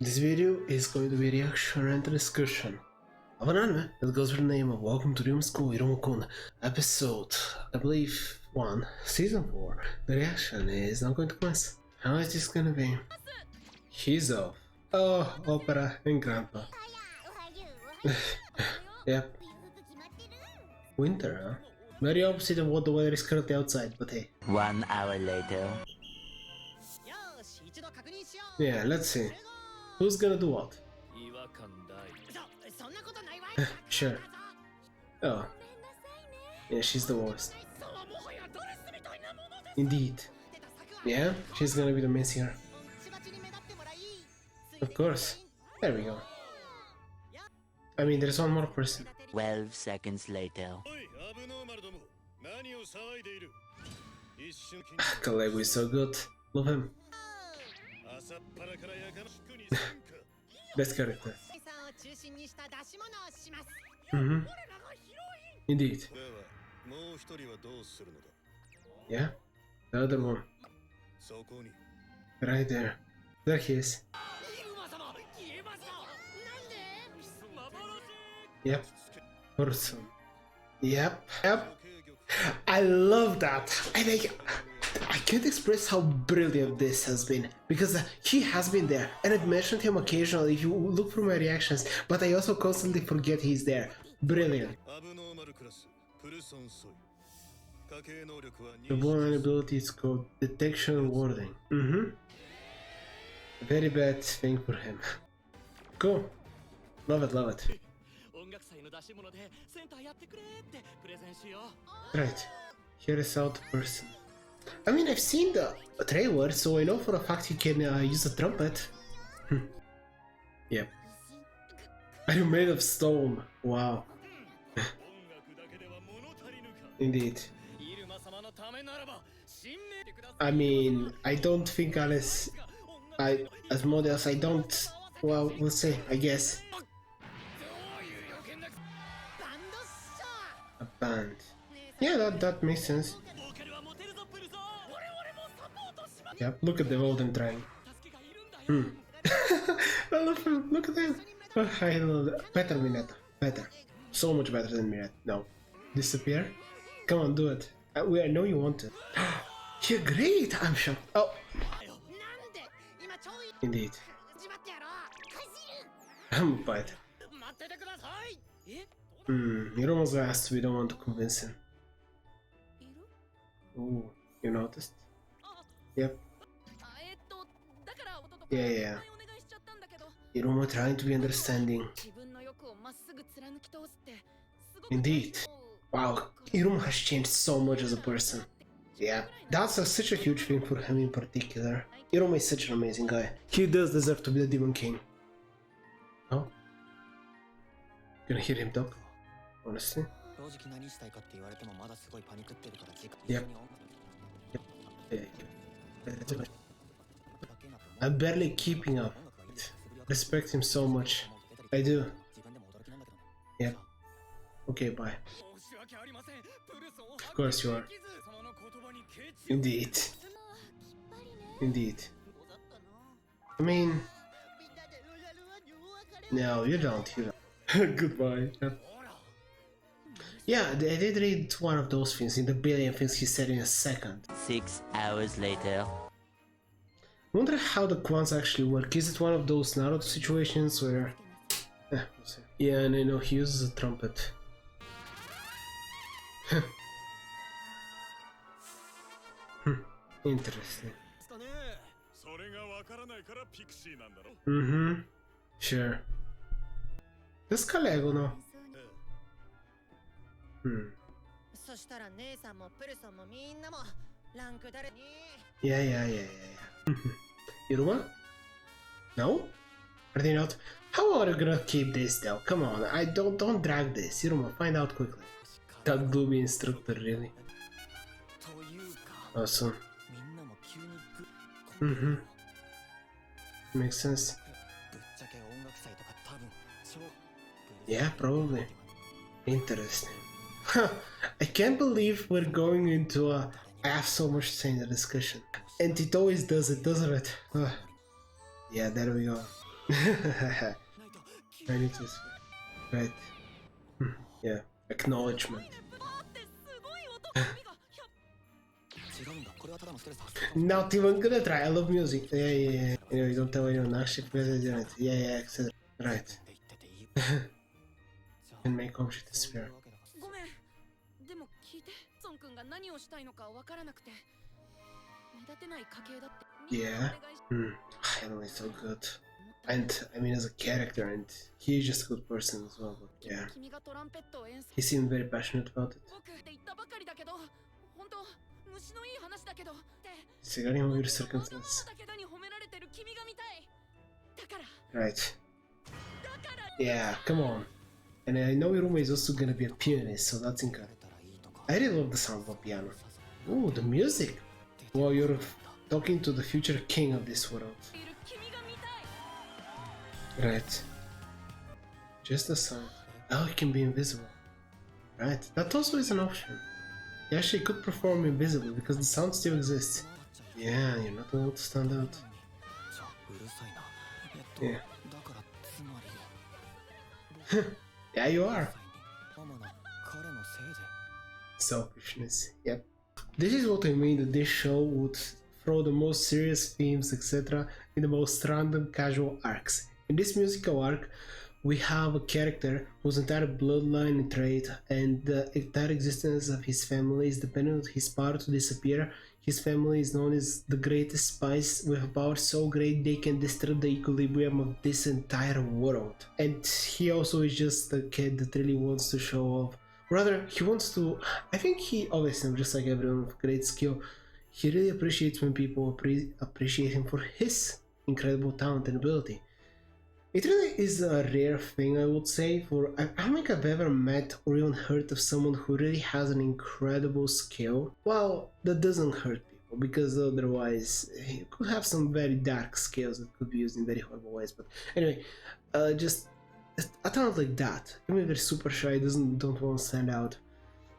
This video is going to be a reaction and a discussion of an anime that goes by the name of Welcome to Iruma-kun, Iruma-kun, episode, I believe, 1, season 4. The reaction is now going to commence. How is this gonna be? He's off. Oh, opera and grandpa. Yep. Winter, huh? Very opposite of what the weather is currently outside, but hey. 1 hour later. Yeah, let's see. Who's gonna do what? Sure. Oh. Yeah, she's the worst. Indeed. Yeah, she's gonna be the main singer. Of course. There we go. I mean, there's one more person. 12 seconds later. Kalegu is so good. Love him. Best character. Indeed. Yeah? The other one. Right there. There he is. Yep. Purson. Yep. I love that. I can't express how brilliant this has been, because he has been there, and I've mentioned him occasionally if you look through my reactions, but I also constantly forget he's there. Brilliant. The one ability is called detection warding. Very bad thing for him. Cool. Love it, love it. Right. Here is how the person. I mean, I've seen the trailer, so I know for a fact he can use a trumpet. Yep. Are you made of stone? Wow. Indeed. I mean, I don't think as models, I don't. Well, we'll see, I guess. A band. Yeah, that makes sense. Yep, look at the all them trying. I love him, look at him. Oh, I love that. Better Mineta, better. So much better than Mineta. No. Disappear? Come on, do it. I know you want it. You're great, I'm shocked. Oh. Indeed. I'm fight. You're almost asked, we don't want to convince him. Ooh, you noticed? Yep. Yeah. Iruma trying to be understanding. Indeed. Wow, Iruma has changed so much as a person. Yeah, that's such a huge thing for him in particular. Iruma is such an amazing guy. He does deserve to be the Demon King. Oh? Gonna hear him talk? Honestly? Yep. I'm barely keeping up. Respect him so much. I do. Yep. Okay, bye. Of course you are. Indeed. Indeed. I mean... No, you don't. Goodbye. Yeah, I did read one of those things in the billion things he said in a second. 6 hours later. Wonder how the quants actually work. Is it one of those Naruto situations where... we'll see. Yeah, and I know he uses a trumpet. Interesting. Sure. Does Kalego know? Yeah. Iruma? No? Are they not? How are you gonna keep this though? Come on, don't drag this. Iruma, find out quickly. That gloomy instructor, really. Awesome. Makes sense. Yeah, probably. Interesting. I can't believe we're going into a... I have so much to say in the discussion. And it always does it, doesn't it? Yeah, there we go. I need to right. Yeah, acknowledgement. Not even gonna try. I love music. Yeah. Anyway, don't tell anyone. Actually, president. Yeah, etc. Right. And make object disappear. Yeah. Anyway, so good. And I mean, as a character, and he's just a good person as well. But yeah, he seemed very passionate about it. Disregarding all your circumstances. Right. Yeah, come on. And I know Iruma is also gonna be a pianist, so that's incredible. I really love the sound of a piano. Ooh, the music! Well, you're talking to the future king of this world. Right. Just the sound. Oh, it can be invisible. Right, that also is an option. You actually could perform invisible because the sound still exists. Yeah, you're not able to stand out. Yeah. Yeah, you are. Selfishness, yep. This is what I mean, that this show would throw the most serious themes, etc., in the most random casual arcs. In this musical arc, we have a character whose entire bloodline and trait and the entire existence of his family is dependent on his power to disappear. His family is known as the greatest spies with a power so great they can disturb the equilibrium of this entire world. And he also is just a kid that really wants to show off. Rather, he wants to... I think he obviously, just like everyone with great skill, he really appreciates when people appreciate him for his incredible talent and ability. It really is a rare thing, I would say, for I don't think I've ever met or even heard of someone who really has an incredible skill. Well, that doesn't hurt people, because otherwise he could have some very dark skills that could be used in very horrible ways. But anyway, just a talent like that, even if they're super shy, don't want to stand out,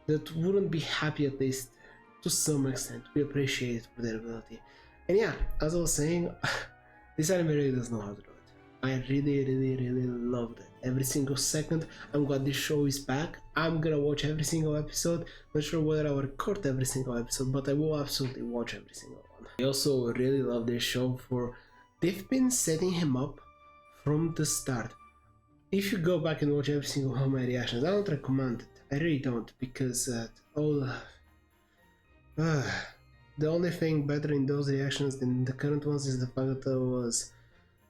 that wouldn't be happy at least to some extent, to be appreciated for their ability. And yeah, as I was saying, this anime really does know how to do it. I really loved it. Every single second. I'm glad this show is back. I'm gonna watch every single episode. Not sure whether I'll record every single episode, but I will absolutely watch every single one. I also really love this show for they've been setting him up from the start. If you go back and watch every single one of my reactions, I don't recommend it. I really don't, because the only thing better in those reactions than the current ones is the fact that I was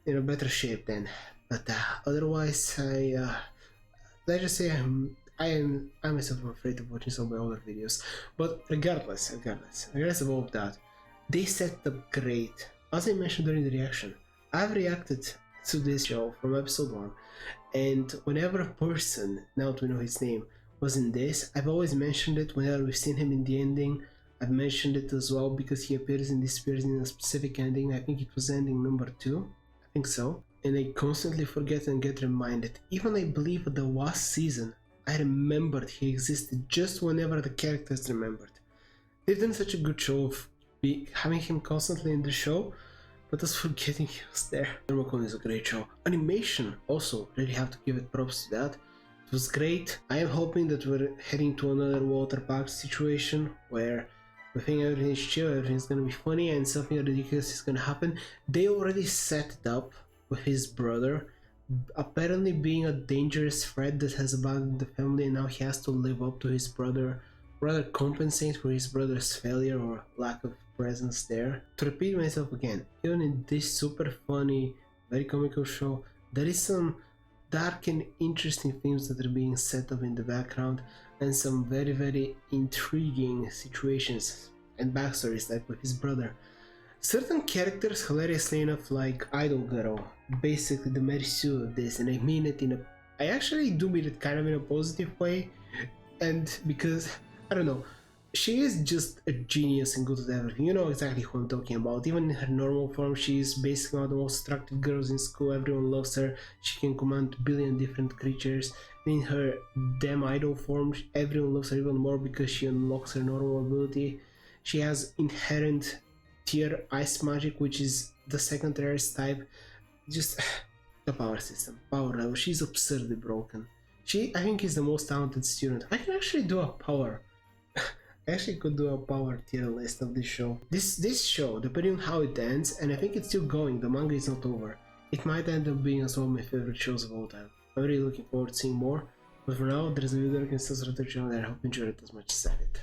in a better shape then. But otherwise, let's just say I myself am afraid of watching some of my older videos. But regardless of all of that, they set up great. As I mentioned during the reaction, I've reacted to this show from episode 1, and whenever a person, now that we know his name, was in this, I've always mentioned it. Whenever we've seen him in the ending, I've mentioned it as well, because he appears and disappears in a specific ending. I think it was ending number 2. I think so. And I constantly forget and get reminded. Even I believe the last season, I remembered he existed just whenever the characters remembered. They've done such a good show of having him constantly in the show, but us forgetting he was there. Iruma-kun is a great show. Animation also, really have to give it props to that. It was great. I am hoping that we're heading to another water park situation where we think everything is chill, everything's gonna be funny, and something ridiculous is gonna happen. They already set it up with his brother apparently being a dangerous threat that has abandoned the family, and now he has to live up to his brother, rather compensate for his brother's failure or lack of presence there. To repeat myself again, even in this super funny, very comical show, there is some dark and interesting themes that are being set up in the background, and some very intriguing situations and backstories, like with his brother. Certain characters, hilariously enough, like Idol Girl, basically the Mary Sue of this, and I mean it I actually do mean it kind of in a positive way, and because, I don't know, she is just a genius and good at everything. You know exactly who I'm talking about. Even in her normal form, she is basically one of the most attractive girls in school. Everyone loves her. She can command a billion different creatures. In her damn idol form, everyone loves her even more because she unlocks her normal ability. She has inherent tier ice magic, which is the second rarest type. Just The power system, power level, she's absurdly broken. She, I think, is the most talented student. I can actually do a power. I actually could do a power tier list of this show. This show, depending on how it ends, and I think it's still going, the manga is not over. It might end up being as one of my favorite shows of all time. I'm really looking forward to seeing more, but for now, there's a video that can still subscribe to the channel and I hope you enjoyed it as much as I did.